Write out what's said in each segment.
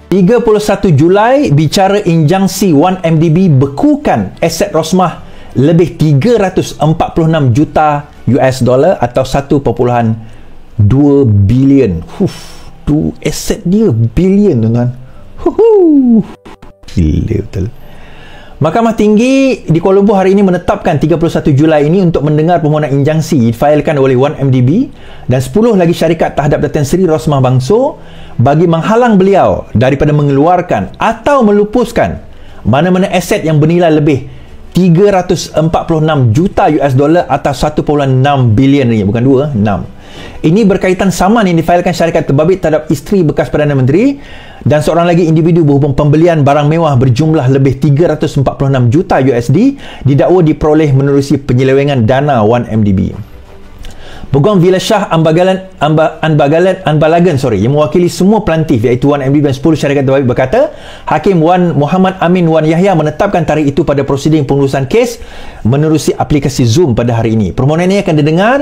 31 Julai, bicara injangsi 1MDB bekukan aset Rosmah lebih 346 juta US dollar atau 1.2 bilion. Tu aset dia bilion, tuan-tuan. Gila betul. Mahkamah Tinggi di Kuala Lumpur hari ini menetapkan 31 Julai ini untuk mendengar permohonan injangsi difailkan oleh 1MDB dan 10 lagi syarikat terhadap Datin Seri Rosmah Bangso bagi menghalang beliau daripada mengeluarkan atau melupuskan mana-mana aset yang bernilai lebih 346 juta US dollar atau 1.6 bilion ringgit, bukan 2, 6. Ini berkaitan saman yang difailkan syarikat terbabit terhadap isteri bekas Perdana Menteri dan seorang lagi individu berhubung pembelian barang mewah berjumlah lebih 346 juta USD didakwa diperoleh menerusi penyelewengan dana 1MDB. Peguam Villa Shah Anbalagan yang mewakili semua pelantif iaitu 1MDB dan 10 syarikat terbabit berkata, Hakim Wan Muhammad Amin Wan Yahya menetapkan tarikh itu pada prosiding pengurusan kes menerusi aplikasi Zoom pada hari ini. Permohonan ini akan didengar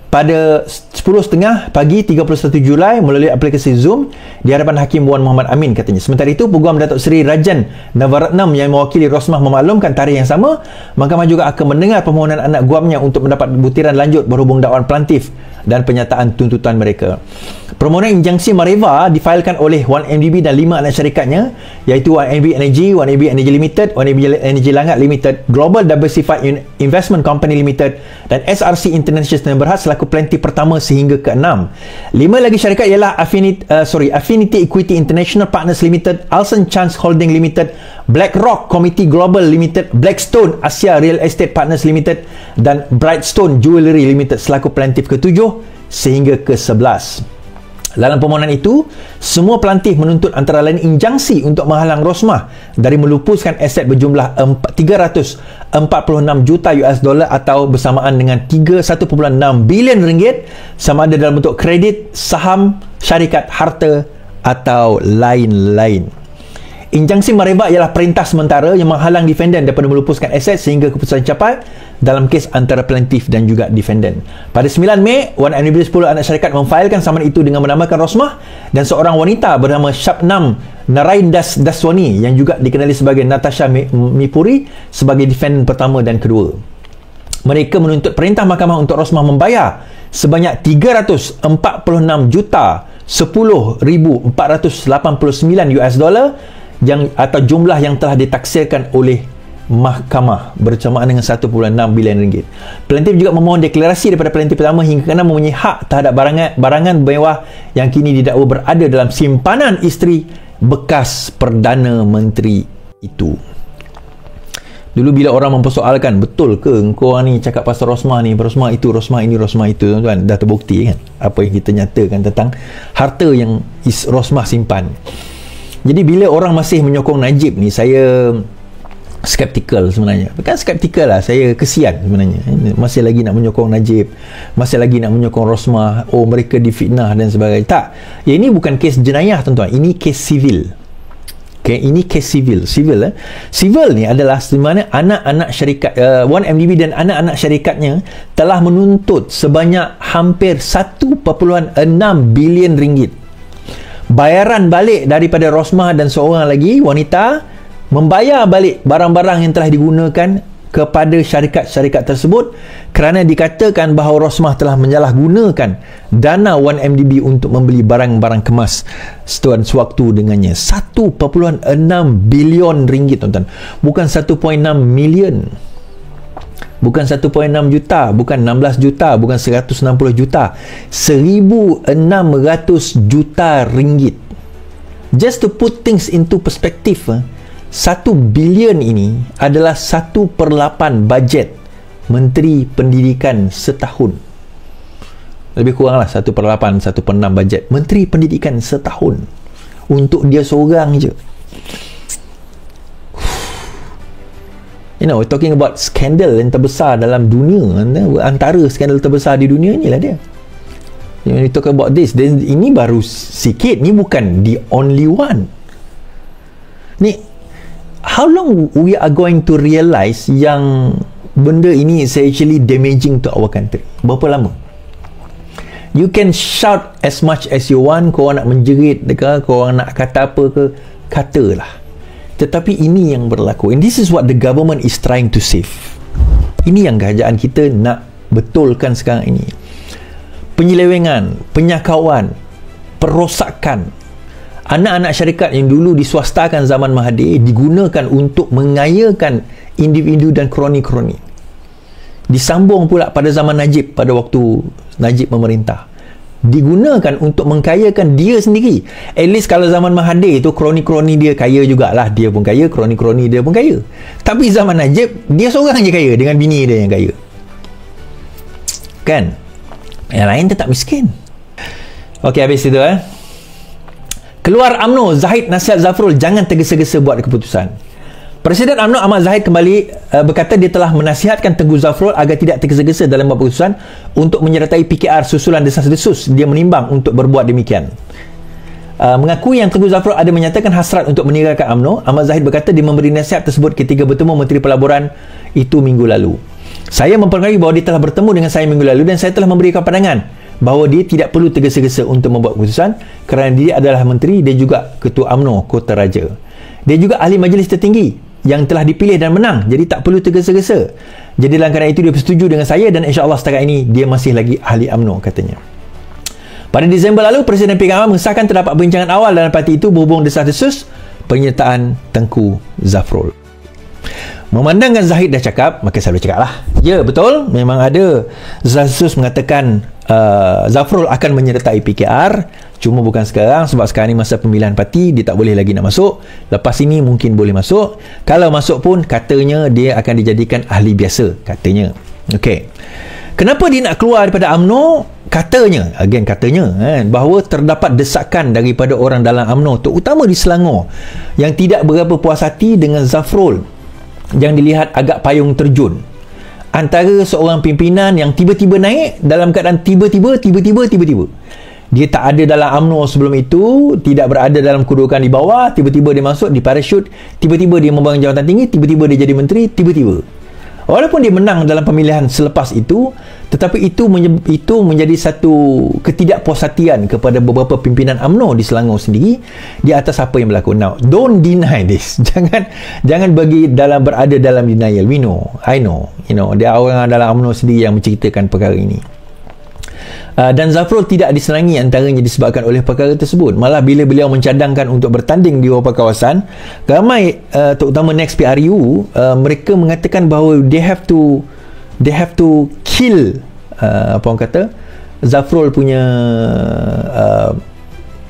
pada 10.30 pagi 31 Julai melalui aplikasi Zoom di hadapan Hakim Wan Muhammad Amin, katanya. Sementara itu, Peguam Datuk Seri Rajan Navaratnam yang mewakili Rosmah memaklumkan tarikh yang sama, mahkamah juga akan mendengar permohonan anak guamnya untuk mendapat butiran lanjut berhubung dakwaan pelantif dan penyataan tuntutan mereka. Permohonan injangsi Mareva difailkan oleh 1MDB dan 5 anak syarikatnya iaitu 1MDB Energy, 1MDB Energy Limited, 1MDB Energy Langat Limited, Global Diversified Investment Company Limited dan SRC International yang berhad selaku pelantif pertama sehingga ke-6. 5 lagi syarikat ialah Affinity Equity International Partners Limited, Alson Chance Holding Limited, BlackRock Committee Global Limited, Blackstone Asia Real Estate Partners Limited dan Brightstone Jewellery Limited selaku pelantif ke-7 sehingga ke-11. Dalam permohonan itu, semua pelantif menuntut antara lain injangsi untuk menghalang Rosmah dari melupuskan aset berjumlah 346 juta US dollar atau bersamaan dengan 1.6 bilion ringgit sama ada dalam bentuk kredit, saham, syarikat, harta atau lain-lain. Injangsi Mareva ialah perintah sementara yang menghalang defendant daripada melupuskan aset sehingga keputusan capai dalam kes antara plaintiff dan juga defendant. Pada 9 Mei, 1MDB 10 anak syarikat memfailkan saman itu dengan menamakan Rosmah dan seorang wanita bernama Shabnam Naraindas Daswani yang juga dikenali sebagai Natasha Mipuri sebagai defendant pertama dan kedua. Mereka menuntut perintah mahkamah untuk Rosmah membayar sebanyak 346 juta 10,489 US dollar yang atau jumlah yang telah ditaksirkan oleh mahkamah bersamaan dengan 1.6 bilion ringgit. Pelantif juga memohon deklarasi daripada pelantif pertama hingga ke-6 mempunyai hak terhadap barangan mewah yang kini didakwa berada dalam simpanan isteri bekas Perdana Menteri itu. Dulu bila orang mempersoalkan, betul ke engkau ni cakap pasal Rosmah ni, Rosmah itu, Rosmah ini, Rosmah itu, tuan-tuan, dah terbukti kan apa yang kita nyatakan tentang harta yang Rosmah simpan. Jadi bila orang masih menyokong Najib ni, saya skeptikal sebenarnya. Bukan skeptikal lah, saya kesian sebenarnya. Masih lagi nak menyokong Najib, masih lagi nak menyokong Rosmah, oh mereka difitnah dan sebagainya. Tak, ya ini bukan kes jenayah tuan-tuan, ini kes sivil. Okay, ini kes sivil. Sivil ni adalah di mana anak-anak syarikat 1MDB dan anak-anak syarikatnya telah menuntut sebanyak hampir 1.6 bilion ringgit. Bayaran balik daripada Rosmah dan seorang lagi wanita membayar balik barang-barang yang telah digunakan kepada syarikat-syarikat tersebut kerana dikatakan bahawa Rosmah telah menyalahgunakan dana 1MDB untuk membeli barang-barang kemas sewaktu dengannya. 1.6 bilion ringgit tuan-tuan, bukan 1.6 million, bukan 1.6 juta, bukan 16 juta, bukan 160 juta, 1.600 juta ringgit. Just to put things into perspective, 1 bilion ini adalah 1/8 bajet Menteri Pendidikan setahun. Lebih kurang lah 1/8, 1/6 bajet Menteri Pendidikan setahun untuk dia seorang je. You know, we're talking about skandal yang terbesar dalam dunia. Antara skandal terbesar di dunia ni lah dia. You know, we talk about this. Then, ini baru sikit. Ni bukan the only one. Ni, how long we are going to realize yang benda ini is actually damaging to our country? Berapa lama? You can shout as much as you want, korang nak menjerit ke, korang nak kata apa ke, katalah. Tetapi ini yang berlaku, and this is what the government is trying to save. Ini yang kerajaan kita nak betulkan sekarang ini. Penyelewengan, penyakauan, perosakan. Anak-anak syarikat yang dulu diswastakan zaman Mahathir digunakan untuk mengayakan individu dan kroni-kroni. Disambung pula pada zaman Najib, pada waktu Najib memerintah. Digunakan untuk mengkayakan dia sendiri. At least kalau zaman Mahathir itu kroni-kroni dia kaya jugalah. Dia pun kaya, kroni-kroni dia pun kaya. Tapi zaman Najib, dia seorang je kaya dengan bini dia yang kaya. Kan? Yang lain tetap miskin. Okey, habis itu Keluar UMNO, Zahid nasihat Zafrul jangan tergesa-gesa buat keputusan. Presiden UMNO Ahmad Zahid kembali berkata dia telah menasihatkan Tengku Zafrul agar tidak tergesa-gesa dalam buat keputusan untuk menyertai PKR susulan desas-desus. Dia menimbang untuk berbuat demikian. Mengakui yang Tengku Zafrul ada menyatakan hasrat untuk meninggalkan UMNO, Ahmad Zahid berkata dia memberi nasihat tersebut ketika bertemu Menteri Pelaburan itu minggu lalu. Saya mempengaruhi bahawa dia telah bertemu dengan saya minggu lalu dan saya telah memberikan pandangan bahawa dia tidak perlu tergesa-gesa untuk membuat keputusan kerana dia adalah menteri dan juga ketua UMNO Kota Raja. Dia juga ahli majlis tertinggi yang telah dipilih dan menang, jadi tak perlu tergesa-gesa. Jadi dalam kerana itu dia bersetuju dengan saya dan insya-Allah setakat ini dia masih lagi ahli UMNO, katanya. Pada Disember lalu, Presiden PKR mengesahkan terdapat perbincangan awal dalam parti itu berhubung desas-desus penyertaan Tengku Zafrul. Memandangkan Zahid dah cakap, maka saya boleh cakap lah. Ya, betul, memang ada desas-desus mengatakan Zafrul akan menyertai PKR, cuma bukan sekarang, sebab sekarang ni masa pemilihan parti, dia tak boleh lagi nak masuk. Lepas ini mungkin boleh masuk. Kalau masuk pun katanya dia akan dijadikan ahli biasa, katanya. Okey. Kenapa dia nak keluar daripada UMNO? Katanya, again katanya, bahawa terdapat desakan daripada orang dalam UMNO, terutama di Selangor, yang tidak berapa puas hati dengan Zafrul yang dilihat agak payung terjun antara seorang pimpinan yang tiba-tiba naik dalam keadaan tiba-tiba dia tak ada dalam UMNO sebelum itu, tidak berada dalam kedudukan di bawah, tiba-tiba dia masuk di parachute, tiba-tiba dia membangun jawatan tinggi, tiba-tiba dia jadi menteri, tiba-tiba. Walaupun dia menang dalam pemilihan selepas itu, tetapi itu menjadi satu ketidakpuashatian kepada beberapa pimpinan UMNO di Selangor sendiri di atas apa yang berlaku. Now, don't deny this. Jangan bagi berada dalam denial. We know, I know, dia orang dalam UMNO sendiri yang menceritakan perkara ini. Dan Zafrul tidak disenangi antaranya disebabkan oleh perkara tersebut. Malah bila beliau mencadangkan untuk bertanding di beberapa kawasan, ramai terutama Next PRU, mereka mengatakan bahawa they have to kill apa orang kata Zafrul punya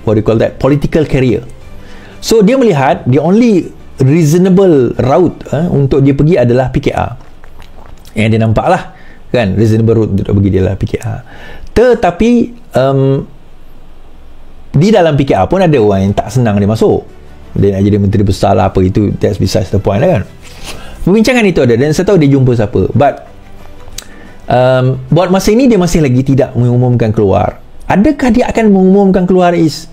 what do you call that, political career. So dia melihat the only reasonable route untuk dia pergi adalah PKR. Yang dia nampak lah kan, reasonable route untuk pergi dia adalah PKR. Tetapi di dalam PKR pun ada orang yang tak senang dia masuk. Dia nak jadi menteri besar lah apa itu, that's besides the point lah kan. Perbincangan itu ada dan saya tahu dia jumpa siapa. But buat masa ini dia masih lagi tidak mengumumkan keluar. Adakah dia akan mengumumkan keluar is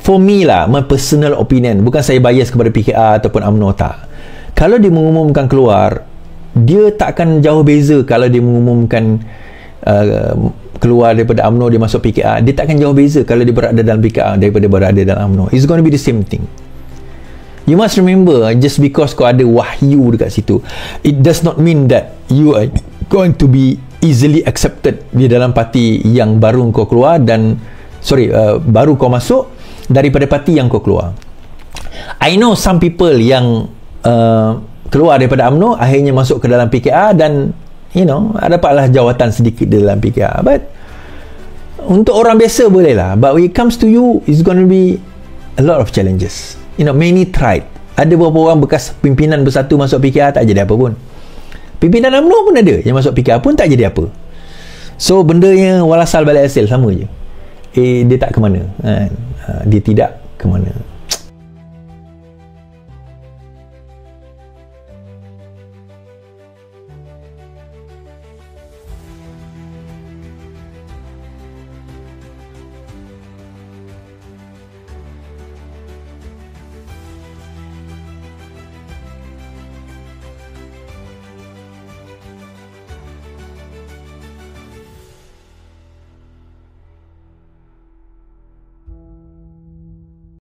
for me lah, my personal opinion. Bukan saya bias kepada PKR ataupun UMNO, tak. Kalau dia mengumumkan keluar, dia tak akan jauh beza kalau dia mengumumkan keluar daripada UMNO dia masuk PKR. Dia tak akan jauh beza kalau dia berada dalam PKR daripada berada dalam UMNO. It's going to be the same thing. You must remember, just because kau ada wahyu dekat situ, it does not mean that you are going to be easily accepted di dalam parti yang baru kau keluar dan baru kau masuk daripada parti yang kau keluar. I know some people yang keluar daripada UMNO akhirnya masuk ke dalam PKR dan dapatlah jawatan sedikit dalam PKR. But untuk orang biasa boleh lah, but when it comes to you, it's going to be a lot of challenges. Many tried. Ada beberapa orang bekas pimpinan bersatu masuk PKR tak jadi apa pun. Pimpinan UMNO pun ada yang masuk PKR pun tak jadi apa. So bendanya walasal balik hasil sama je. Dia tak ke mana, dia tidak ke mana.